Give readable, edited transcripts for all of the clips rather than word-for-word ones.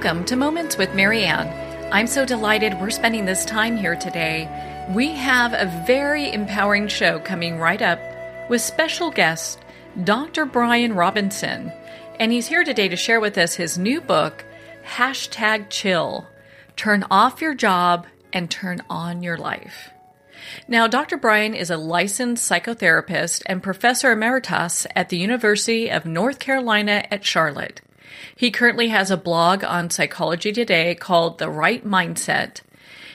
Welcome to Moments with Marianne. I'm so delighted we're spending this time here today. We have a very empowering show coming right up with special guest, Dr. Bryan Robinson. And he's here today to share with us his new book, #Chill. Turn off your job and turn on your life. Now, Dr. Bryan is a licensed psychotherapist and professor emeritus at the University of North Carolina at Charlotte. He currently has a blog on Psychology Today called The Right Mindset.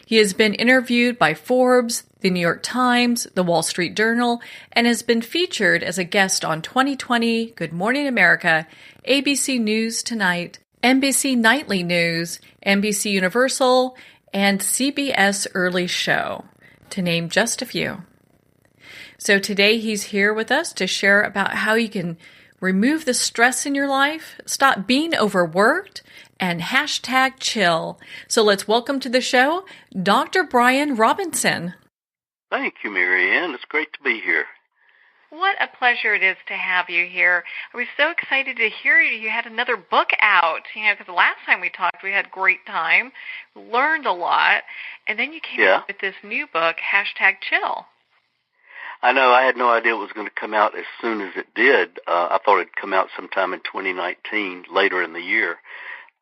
He has been interviewed by Forbes, the New York Times, the Wall Street Journal, and has been featured as a guest on 2020, Good Morning America, ABC News Tonight, NBC Nightly News, NBC Universal, and CBS Early Show, to name just a few. So today he's here with us to share about how you can remove the stress in your life, stop being overworked, and #chill. So let's welcome to the show, Dr. Bryan Robinson. Thank you, Marianne. It's great to be here. What a pleasure it is to have you here. I was so excited to hear you had another book out, because the last time we talked, we had a great time, learned a lot, and then you came up with this new book, #chill. I know. I had no idea it was going to come out as soon as it did. I thought it'd come out sometime in 2019, later in the year.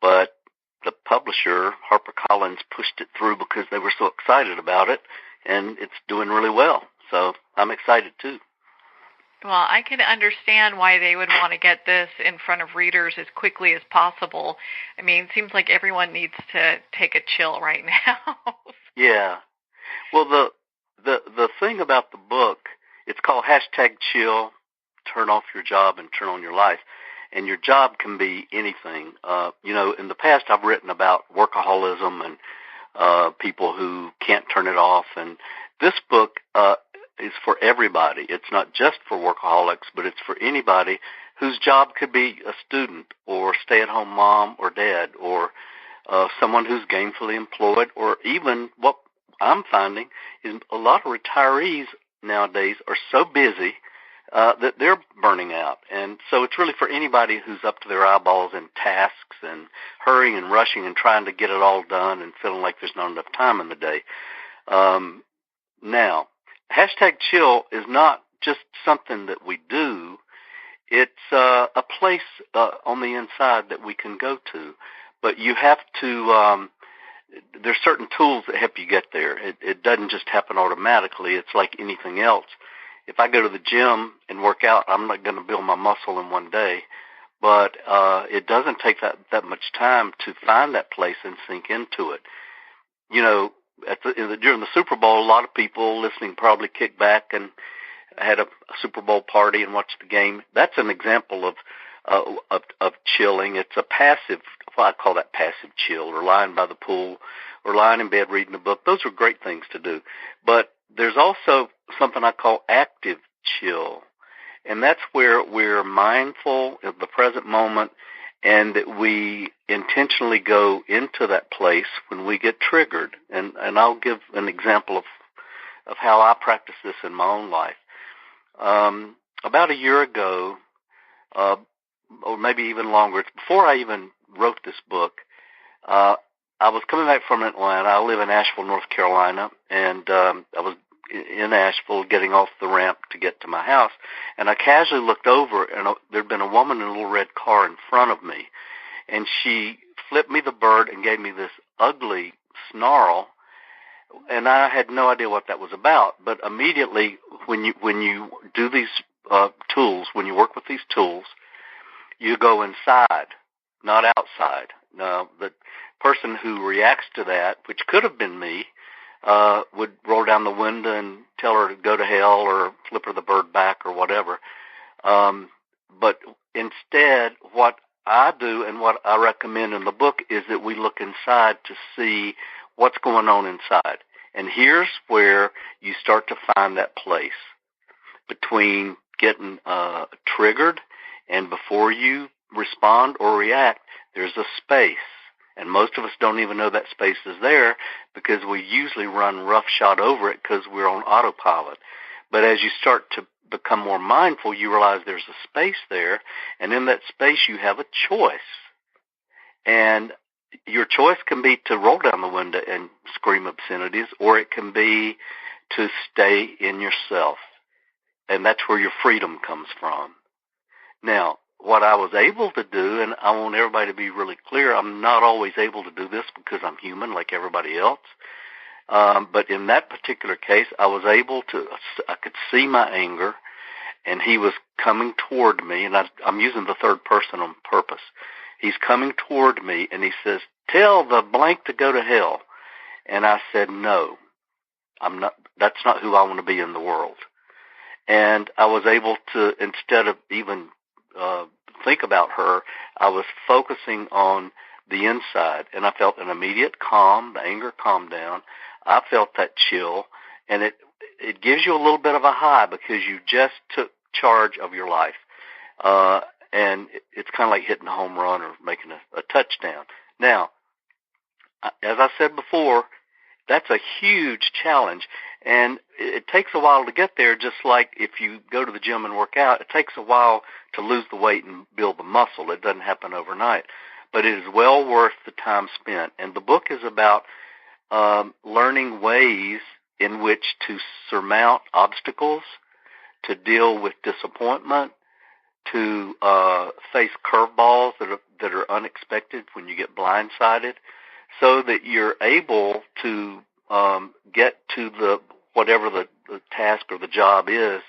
But the publisher, HarperCollins, pushed it through because they were so excited about it, and it's doing really well. So I'm excited, too. Well, I can understand why they would want to get this in front of readers as quickly as possible. I mean, it seems like everyone needs to take a chill right now. Yeah. Well, the thing about the book, it's called #chill, turn off your job and turn on your life. And your job can be anything. In the past I've written about workaholism and people who can't turn it off. And this book is for everybody. It's not just for workaholics, but it's for anybody whose job could be a student or stay-at-home mom or dad or someone who's gainfully employed, or even what I'm finding is a lot of retirees nowadays are so busy that they're burning out. And so it's really for anybody who's up to their eyeballs in tasks and hurrying and rushing and trying to get it all done and feeling like there's not enough time in the day. Now, #chill is not just something that we do. It's a place on the inside that we can go to. But you have to there's certain tools that help you get there. It doesn't just happen automatically. It's like anything else. If I go to the gym and work out, I'm not going to build my muscle in one day. But it doesn't take that much time to find that place and sink into it. During the Super Bowl, a lot of people listening probably kicked back and had a Super Bowl party and watched the game. That's an example of chilling. It's a passive, well, I call that passive chill, or lying by the pool, or lying in bed reading a book. Those are great things to do. But there's also something I call active chill, and that's where we're mindful of the present moment and that we intentionally go into that place when we get triggered. And I'll give an example of how I practice this in my own life. About a year ago, or maybe even longer, it's before I even wrote this book, I was coming back from Atlanta. I live in Asheville, North Carolina, and I was in Asheville getting off the ramp to get to my house, and I casually looked over, and there'd been a woman in a little red car in front of me, and she flipped me the bird and gave me this ugly snarl, and I had no idea what that was about. But immediately, when you do these tools, when you work with these tools, you go inside, not outside. Now, the person who reacts to that, which could have been me, would roll down the window and tell her to go to hell or flip her the bird back or whatever. But instead, what I do and what I recommend in the book is that we look inside to see what's going on inside. And here's where you start to find that place between getting triggered and before you respond or react, there's a space. And most of us don't even know that space is there because we usually run roughshod over it because we're on autopilot. But as you start to become more mindful, you realize there's a space there, and in that space you have a choice. And your choice can be to roll down the window and scream obscenities, or it can be to stay in yourself. And that's where your freedom comes from. Now, what I was able to do, and I want everybody to be really clear, I'm not always able to do this because I'm human like everybody else. But in that particular case, I was able to, I could see my anger, and he was coming toward me, and I'm using the third person on purpose. He's coming toward me, and he says, "Tell the blank to go to hell." And I said, "No, I'm not. That's not who I want to be in the world." And I was able to, instead of even think about her, I was focusing on the inside, and I felt an immediate calm. The anger calmed down. I felt that chill, and it gives you a little bit of a high because you just took charge of your life. And it's kind of like hitting a home run or making a touchdown. Now, as I said before, that's a huge challenge, and it takes a while to get there, just like if you go to the gym and work out. It takes a while to lose the weight and build the muscle. It doesn't happen overnight, but it is well worth the time spent. And the book is about learning ways in which to surmount obstacles, to deal with disappointment, to face curveballs that are unexpected when you get blindsided, so that you're able to get to whatever the task or the job is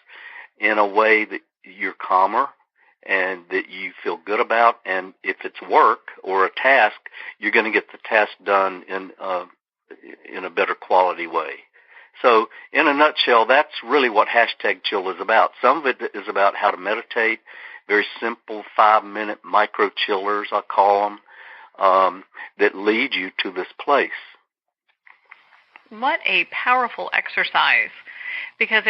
in a way that you're calmer and that you feel good about. And if it's work or a task, you're going to get the task done in a better quality way. So in a nutshell, that's really what #Chill is about. Some of it is about how to meditate, very simple 5-minute micro chillers, I call them, that lead you to this place. What a powerful exercise, because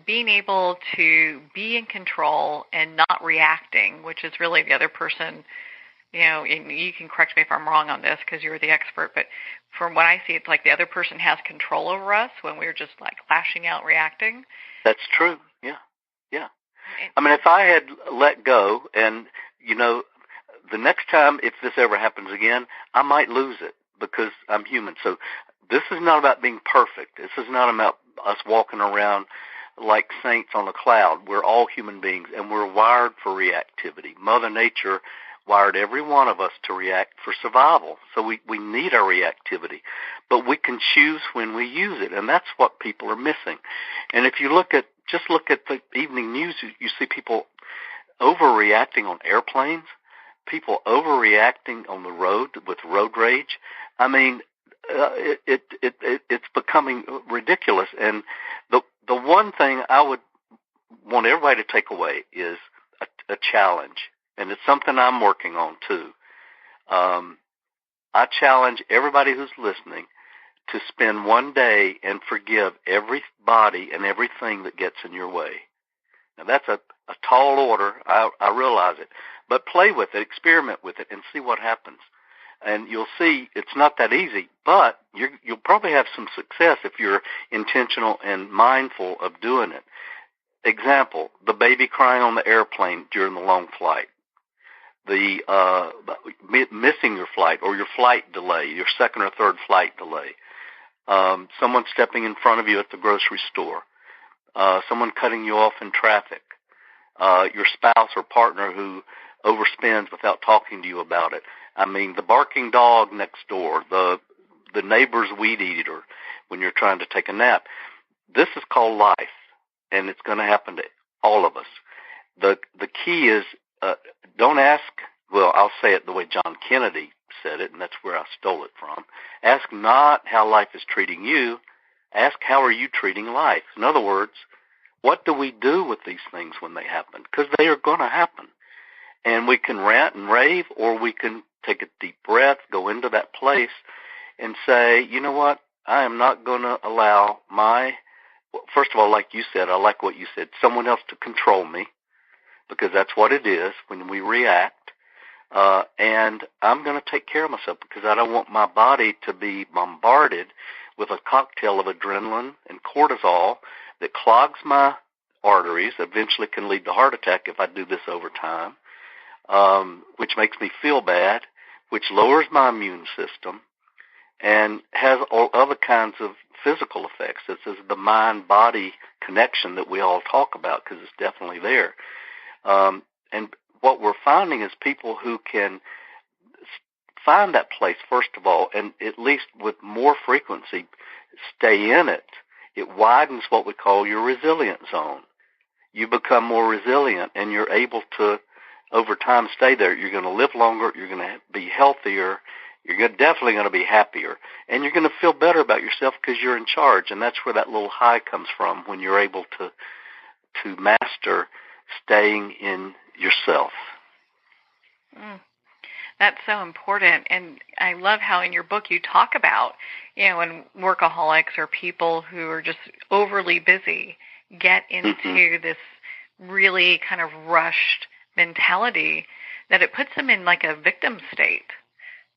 being able to be in control and not reacting, which is really the other person, and you can correct me if I'm wrong on this because you're the expert, but from what I see, it's like the other person has control over us when we're just like lashing out, reacting. That's true. Yeah. I mean, if I had let go and, the next time, if this ever happens again, I might lose it because I'm human. So this is not about being perfect. This is not about us walking around like saints on a cloud. We're all human beings, and we're wired for reactivity. Mother Nature wired every one of us to react for survival. So we need our reactivity. But we can choose when we use it, and that's what people are missing. And if you look at the evening news, you see people overreacting on airplanes, people overreacting on the road with road rage. I mean, it's becoming ridiculous. And the one thing I would want everybody to take away is a challenge, and it's something I'm working on too. I challenge everybody who's listening to spend one day and forgive everybody and everything that gets in your way. Now, that's a tall order. I realize it. But play with it, experiment with it, and see what happens. And you'll see it's not that easy, but you'll probably have some success if you're intentional and mindful of doing it. Example, the baby crying on the airplane during the long flight, the missing your flight or your flight delay, your second or third flight delay, someone stepping in front of you at the grocery store, someone cutting you off in traffic, your spouse or partner who overspends without talking to you about it. I mean, the barking dog next door, the neighbor's weed eater when you're trying to take a nap. This is called life, and it's going to happen to all of us. The key is don't ask, well, I'll say it the way John Kennedy said it, and that's where I stole it from. Ask not how life is treating you. Ask how are you treating life. In other words, what do we do with these things when they happen? Because they are going to happen. And we can rant and rave, or we can take a deep breath, go into that place, and say, you know what? I am not going to allow first of all, like you said, I like what you said, someone else to control me, because that's what it is when we react. And I'm going to take care of myself because I don't want my body to be bombarded with a cocktail of adrenaline and cortisol that clogs my arteries, eventually can lead to heart attack if I do this over time, which makes me feel bad which lowers my immune system and has all other kinds of physical effects. This is the mind-body connection that we all talk about because it's definitely there. And what we're finding is people who can find that place, first of all, and at least with more frequency, stay in it. It widens what we call your resilience zone. You become more resilient, and you're able to, over time, stay there. You're going to live longer. You're going to be healthier. You're definitely going to be happier, and you're going to feel better about yourself because you're in charge, and that's where that little high comes from when you're able to master staying in yourself. That's so important, and I love how in your book you talk about, when workaholics or people who are just overly busy get into this really kind of rushed mentality, that it puts them in like a victim state.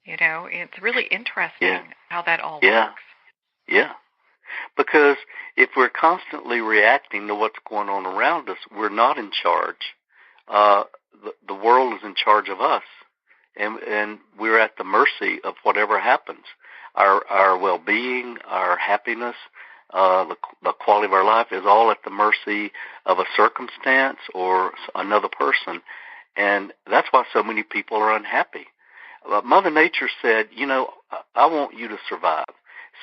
It's really interesting how that all works. Yeah. Because if we're constantly reacting to what's going on around us, we're not in charge. The world is in charge of us, and we're at the mercy of whatever happens. Our well-being, our happiness, the quality of our life is all at the mercy of a circumstance or another person, and that's why so many people are unhappy. Mother Nature said, I want you to survive.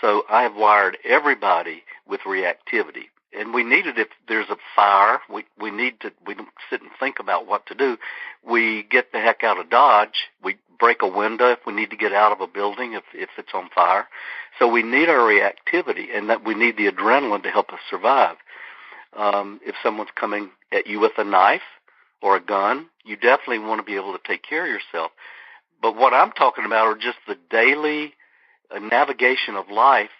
So I have wired everybody with reactivity. And we need it if there's a fire. We don't sit and think about what to do. We get the heck out of Dodge. We break a window if we need to get out of a building if it's on fire. So we need our reactivity, and that we need the adrenaline to help us survive. If someone's coming at you with a knife or a gun, you definitely want to be able to take care of yourself. But what I'm talking about are just the daily navigation of life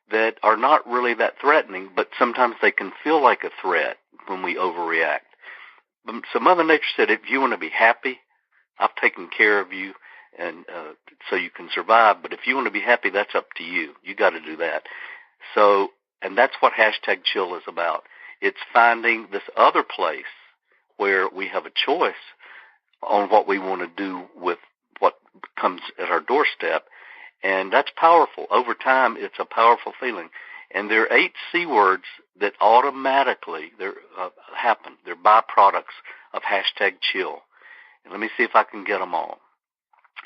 that are not really that threatening, but sometimes they can feel like a threat when we overreact. So Mother Nature said, if you want to be happy, I've taken care of you, and so you can survive. But if you want to be happy, that's up to you. You got to do that. So, and that's what #chill is about. It's finding this other place where we have a choice on what we want to do with what comes at our doorstep. And that's powerful. Over time, it's a powerful feeling. And there are 8 C words that automatically happen. They're byproducts of #chill. And let me see if I can get them all.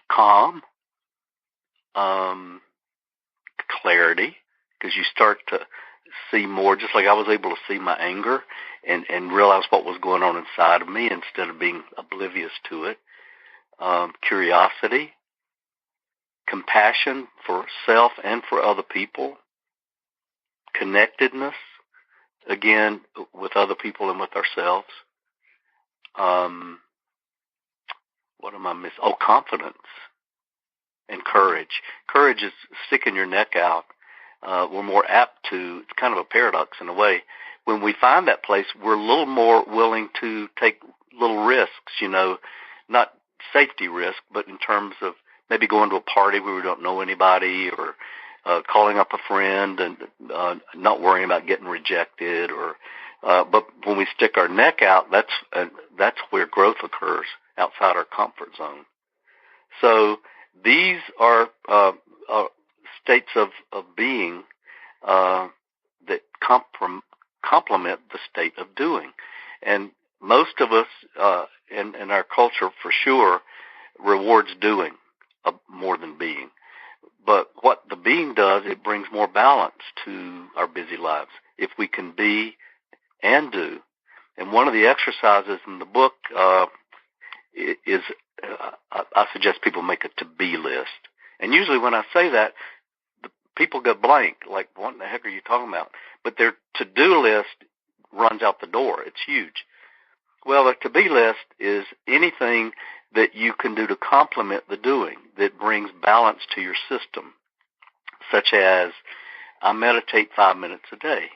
Calm, clarity, because you start to see more, just like I was able to see my anger and realize what was going on inside of me instead of being oblivious to it. Curiosity, compassion for self and for other people, connectedness, again, with other people and with ourselves. What am I missing? Oh, confidence and courage. Courage is sticking your neck out. We're more apt to, it's kind of a paradox in a way. When we find that place, we're a little more willing to take little risks, not safety risk, but in terms of maybe going to a party where we don't know anybody, or calling up a friend and not worrying about getting rejected. But when we stick our neck out, that's where growth occurs, outside our comfort zone. So these are states of being that complement the state of doing. And most of us in our culture, for sure, rewards doing more than being. But what the being does, it brings more balance to our busy lives if we can be and do. And one of the exercises in the book is I suggest people make a to-be list. And usually when I say that, the people go blank, like, what in the heck are you talking about? But their to-do list runs out the door. It's huge. Well, the to-be list is anything that you can do to complement the doing, that brings balance to your system, such as I meditate 5 minutes a day.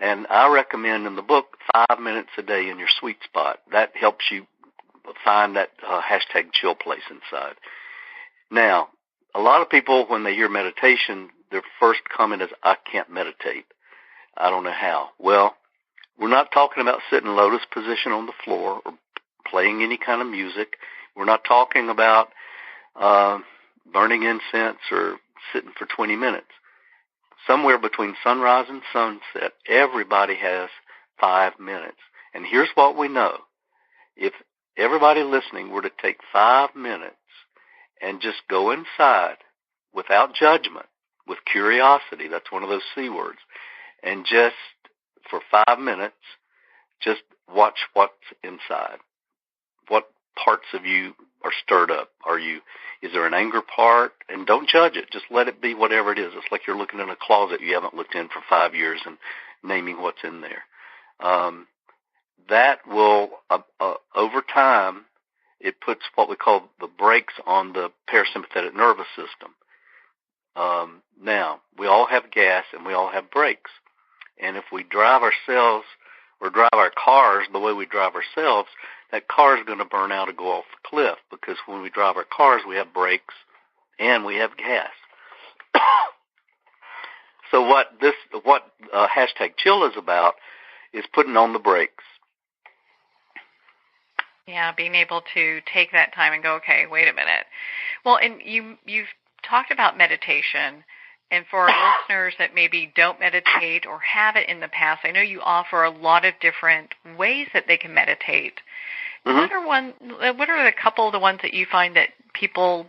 And I recommend in the book 5 minutes a day in your sweet spot. That helps you find that #chill place inside. Now, a lot of people, when they hear meditation, their first comment is, I can't meditate. I don't know how. Well, we're not talking about sitting lotus position on the floor or playing any kind of music. We're not talking about burning incense, or sitting for 20 minutes. Somewhere between sunrise and sunset, everybody has 5 minutes. And here's what we know. If everybody listening were to take 5 minutes and just go inside without judgment, with curiosity, that's one of those C words, and just for 5 minutes, just watch what's inside. What parts of you are stirred up? Is there an anger part? And don't judge it. Just let it be whatever it is. It's like you're looking in a closet you haven't looked in for 5 years and naming what's in there. That will, over time, it puts what we call the brakes on the parasympathetic nervous system. Now, we all have gas and we all have brakes. And if we drive ourselves or drive our cars the way we drive ourselves, that car is going to burn out or go off the cliff, because when we drive our cars, we have brakes and we have gas. So what hashtag chill is about is putting on the brakes. Yeah, being able to take that time and go, okay, wait a minute. Well, and you've talked about meditation, and for our listeners that maybe don't meditate or have it in the past, I know you offer a lot of different ways that they can meditate. Mm-hmm. What are a couple of the ones that you find that people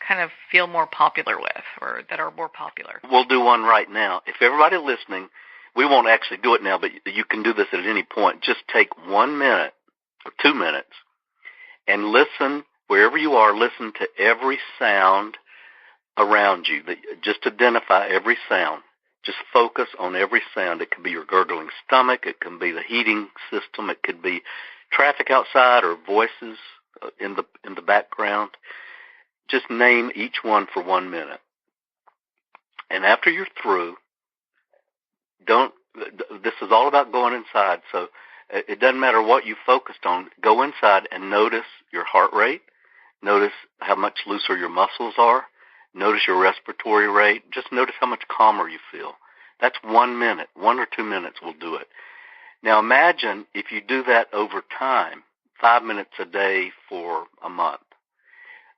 kind of feel more popular with, or that are more popular? We'll do one right now. If everybody listening, we won't actually do it now, but you can do this at any point. Just take 1 minute or 2 minutes and listen wherever you are. Listen to every sound around you. Just identify every sound. Just focus on every sound. It could be your gurgling stomach. It can be the heating system. It could be traffic outside or voices in the background. Just name each one for 1 minute. And after you're through, this is all about going inside. So it doesn't matter what you focused on. Go inside and notice your heart rate. Notice how much looser your muscles are. Notice your respiratory rate. Just notice how much calmer you feel. That's 1 minute. 1 or 2 minutes will do it. Now imagine if you do that over time, 5 minutes a day for a month.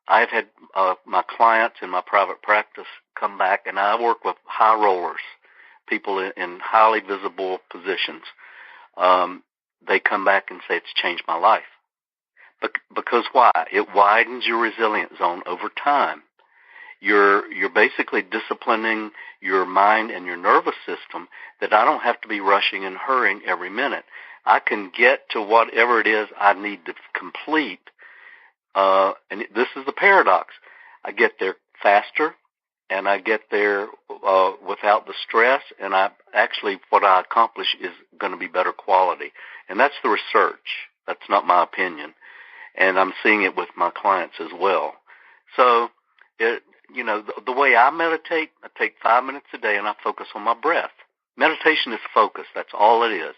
I've had my clients in my private practice come back, and I work with high rollers, people in highly visible positions. They come back and say, it's changed my life. Because why? It widens your resilience zone over time. You're basically disciplining your mind and your nervous system that I don't have to be rushing and hurrying every minute. I can get to whatever it is I need to complete. And this is the paradox. I get there faster, and I get there without the stress, and what I accomplish is going to be better quality. And that's the research. That's not my opinion. And I'm seeing it with my clients as well. So, the way I meditate, I take 5 minutes a day and I focus on my breath. Meditation is focus. That's all it is.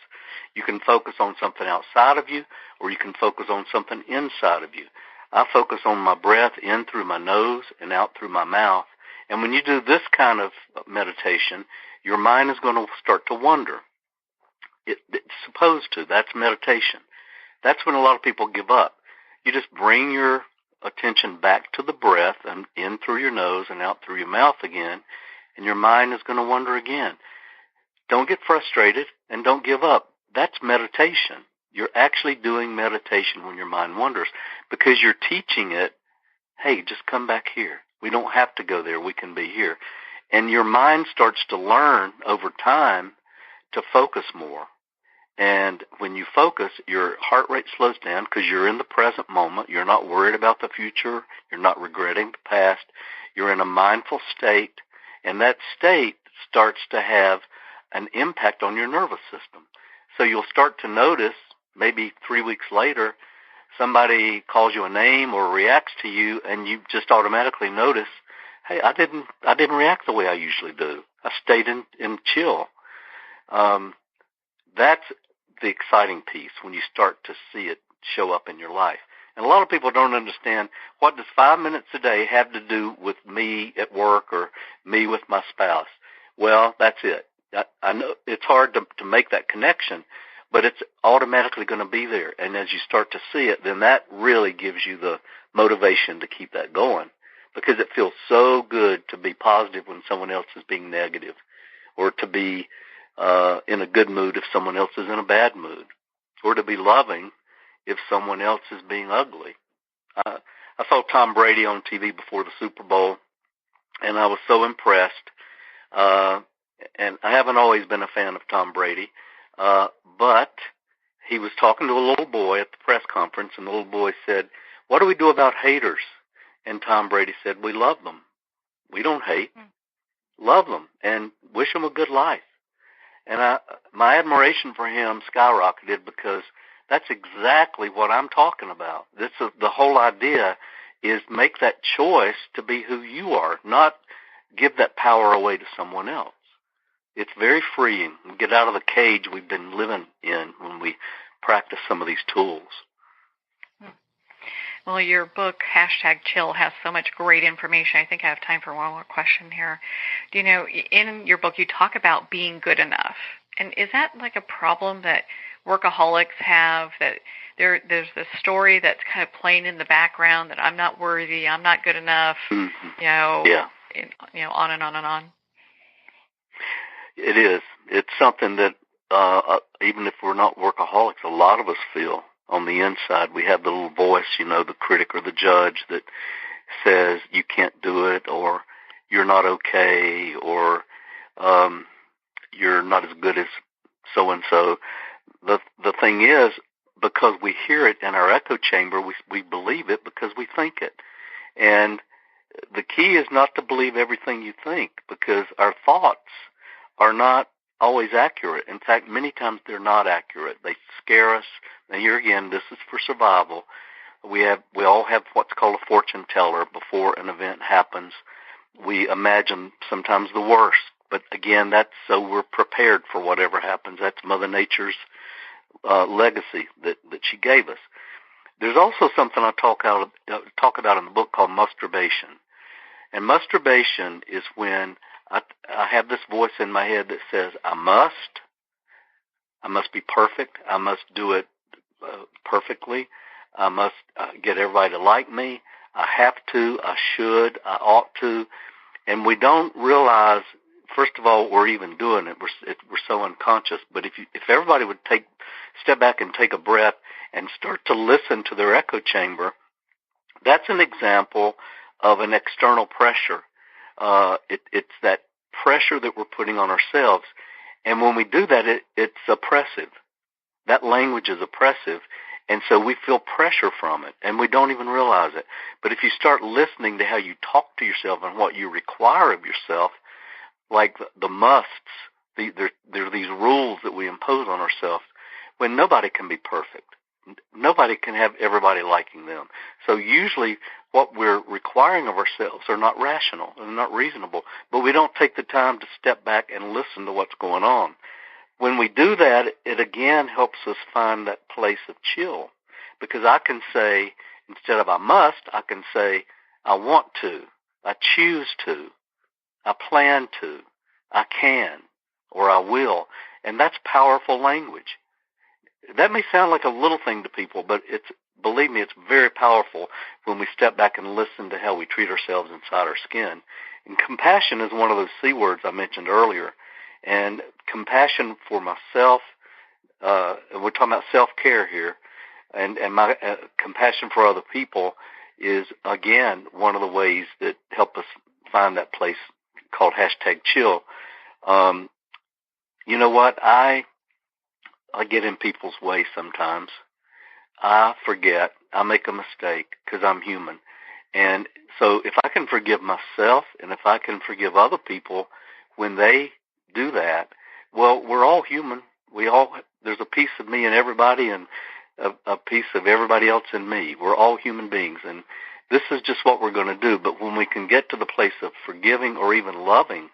You can focus on something outside of you, or you can focus on something inside of you. I focus on my breath in through my nose and out through my mouth. And when you do this kind of meditation, your mind is going to start to wander. It's supposed to. That's meditation. That's when a lot of people give up. You just bring your attention back to the breath and in through your nose and out through your mouth again, and your mind is going to wander again. Don't get frustrated and don't give up. That's meditation. You're actually doing meditation when your mind wanders, because you're teaching it, hey, just come back here. We don't have to go there. We can be here. And your mind starts to learn over time to focus more. And when you focus, your heart rate slows down because you're in the present moment. You're not worried about the future. You're not regretting the past. You're in a mindful state, and that state starts to have an impact on your nervous system. So you'll start to notice, maybe 3 weeks later, somebody calls you a name or reacts to you, and you just automatically notice, hey, I didn't react the way I usually do. I stayed in chill. That's the exciting piece when you start to see it show up in your life. And a lot of people don't understand, what does 5 minutes a day have to do with me at work or me with my spouse? Well, that's it. I know it's hard to make that connection, but it's automatically going to be there. And as you start to see it, then that really gives you the motivation to keep that going. because it feels so good to be positive when someone else is being negative, or to be in a good mood if someone else is in a bad mood, or to be loving if someone else is being ugly. I saw Tom Brady on TV before the Super Bowl, and I was so impressed. And I haven't always been a fan of Tom Brady, but he was talking to a little boy at the press conference, and the little boy said, "What do we do about haters?" And Tom Brady said, "We love them. We don't hate. Love them and wish them a good life." And my admiration for him skyrocketed, because that's exactly what I'm talking about. The whole idea is make that choice to be who you are, not give that power away to someone else. It's very freeing. We get out of the cage we've been living in when we practice some of these tools. Well, your book, #Chill, has so much great information. I think I have time for one more question here. Do you know, in your book, you talk about being good enough. And is that like a problem that workaholics have, that there's this story that's kind of playing in the background that I'm not worthy, I'm not good enough, Yeah. On and on and on? It is. It's something that even if we're not workaholics, a lot of us feel on the inside. We have the little voice, the critic or the judge that says you can't do it, or you're not okay, or you're not as good as so-and-so. The thing is, because we hear it in our echo chamber, we believe it because we think it. And the key is not to believe everything you think, because our thoughts are not always accurate. In fact, many times they're not accurate. They scare us. And here again, this is for survival. We all have what's called a fortune teller before an event happens. We imagine sometimes the worst, but again, that's so we're prepared for whatever happens. That's Mother Nature's legacy that she gave us. There's also something I talk about in the book called masturbation. And masturbation is when I have this voice in my head that says, I must be perfect. I must do it perfectly. I must get everybody to like me. I have to. I should. I ought to. And we don't realize, first of all, we're even doing it. We're so unconscious. But if everybody would step back and take a breath and start to listen to their echo chamber, that's an example of an external pressure. It's that pressure that we're putting on ourselves. And when we do that, it's oppressive. That language is oppressive. And so we feel pressure from it, and we don't even realize it. But if you start listening to how you talk to yourself and what you require of yourself, like the musts, there are these rules that we impose on ourselves, when nobody can be perfect. Nobody can have everybody liking them. So usually what we're requiring of ourselves are not rational and not reasonable, but we don't take the time to step back and listen to what's going on. When we do that, it again helps us find that place of chill, because I can say, instead of I must, I can say I want to, I choose to, I plan to, I can, or I will. And that's powerful language. That may sound like a little thing to people, but believe me, it's very powerful when we step back and listen to how we treat ourselves inside our skin. And compassion is one of those C words I mentioned earlier. And compassion for myself, we're talking about self-care here, and my compassion for other people is, again, one of the ways that help us find that place called #chill. You know what? I get in people's way sometimes. I forget. I make a mistake because I'm human. And so if I can forgive myself and if I can forgive other people when they do that, well, we're all human. There's a piece of me in everybody and a piece of everybody else in me. We're all human beings, and this is just what we're going to do. But when we can get to the place of forgiving or even loving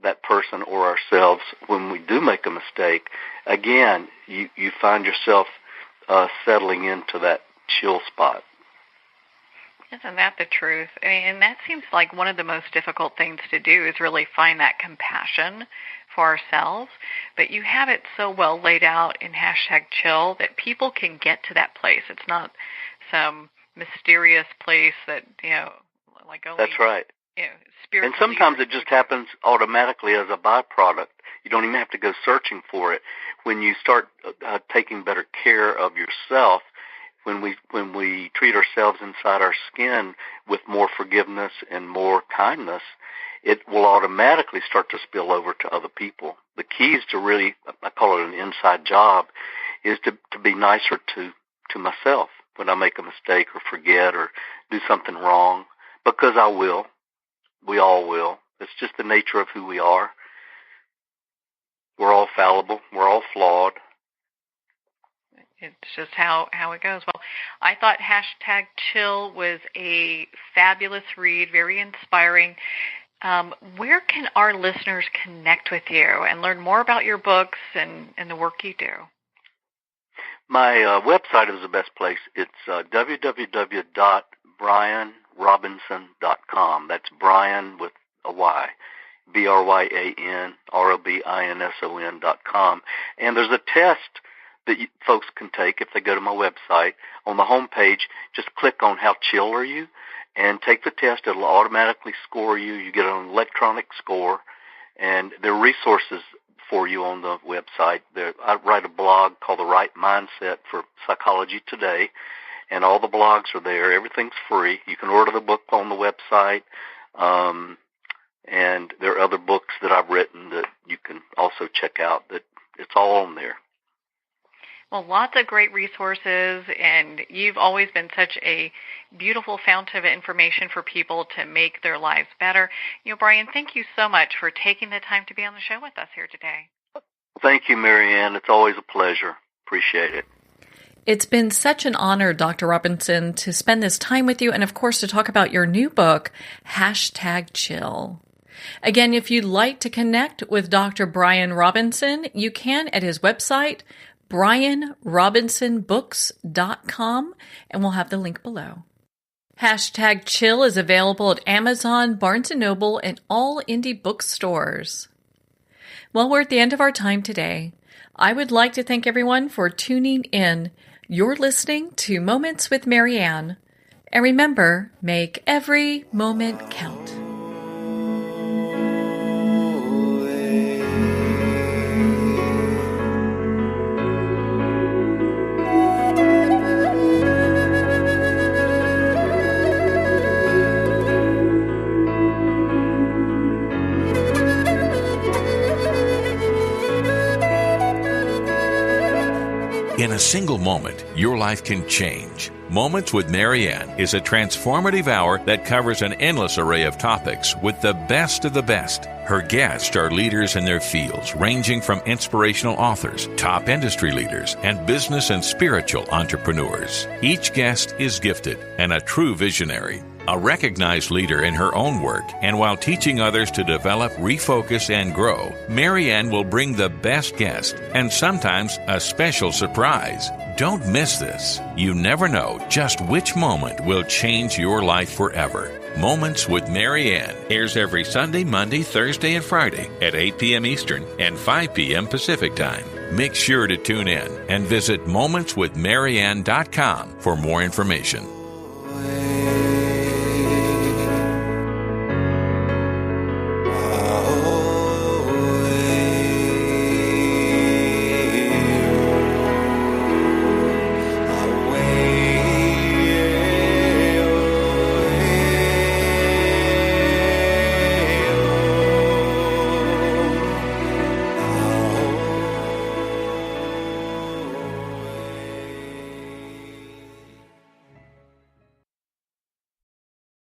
that person or ourselves when we do make a mistake, again, you find yourself settling into that chill spot. Isn't that the truth? And that seems like one of the most difficult things to do is really find that compassion for ourselves. But you have it so well laid out in #chill that people can get to that place. It's not some mysterious place that, like only That's right. Spiritual and sometimes leaders. it just happens automatically as a byproduct. You don't even have to go searching for it. When you start taking better care of yourself, when we treat ourselves inside our skin with more forgiveness and more kindness, it will automatically start to spill over to other people. The key is to really, I call it an inside job, is to be nicer to myself when I make a mistake or forget or do something wrong, because I will. We all will. It's just the nature of who we are. We're all fallible. We're all flawed. It's just how it goes. Well, I thought #Chill was a fabulous read, very inspiring. Where can our listeners connect with you and learn more about your books and the work you do? My website is the best place. It's www.bryanrobinson.com. That's Bryan with a Y, BryanRobinson.com. And there's a test that folks can take if they go to my website. On the home page, just click on How Chill Are You? And take the test. It'll automatically score you. You get an electronic score. And there are resources for you on the website. I write a blog called The Right Mindset for Psychology Today, and all the blogs are there. Everything's free. You can order the book on the website, and there are other books that I've written that you can also check out. That it's all on there. Well, lots of great resources, and you've always been such a beautiful fountain of information for people to make their lives better. Bryan, thank you so much for taking the time to be on the show with us here today. Thank you, Marianne. It's always a pleasure. Appreciate it. It's been such an honor, Dr. Robinson, to spend this time with you and, of course, to talk about your new book, #Chill. Again, if you'd like to connect with Dr. Bryan Robinson, you can at his website, brianrobinsonbooks.com, and we'll have the link below. #Chill is available at Amazon, Barnes & Noble, and all indie bookstores. Well, we're at the end of our time today. I would like to thank everyone for tuning in. You're listening to Moments with Marianne. And remember, make every moment count. In a single moment, your life can change. Moments with Marianne is a transformative hour that covers an endless array of topics with the best of the best. Her guests are leaders in their fields, ranging from inspirational authors, top industry leaders, and business and spiritual entrepreneurs. Each guest is gifted and a true visionary, a recognized leader in her own work, and while teaching others to develop, refocus, and grow, Marianne will bring the best guest and sometimes a special surprise. Don't miss this. You never know just which moment will change your life forever. Moments with Marianne airs every Sunday, Monday, Thursday, and Friday at 8 p.m. Eastern and 5 p.m. Pacific Time. Make sure to tune in and visit momentswithmarianne.com for more information.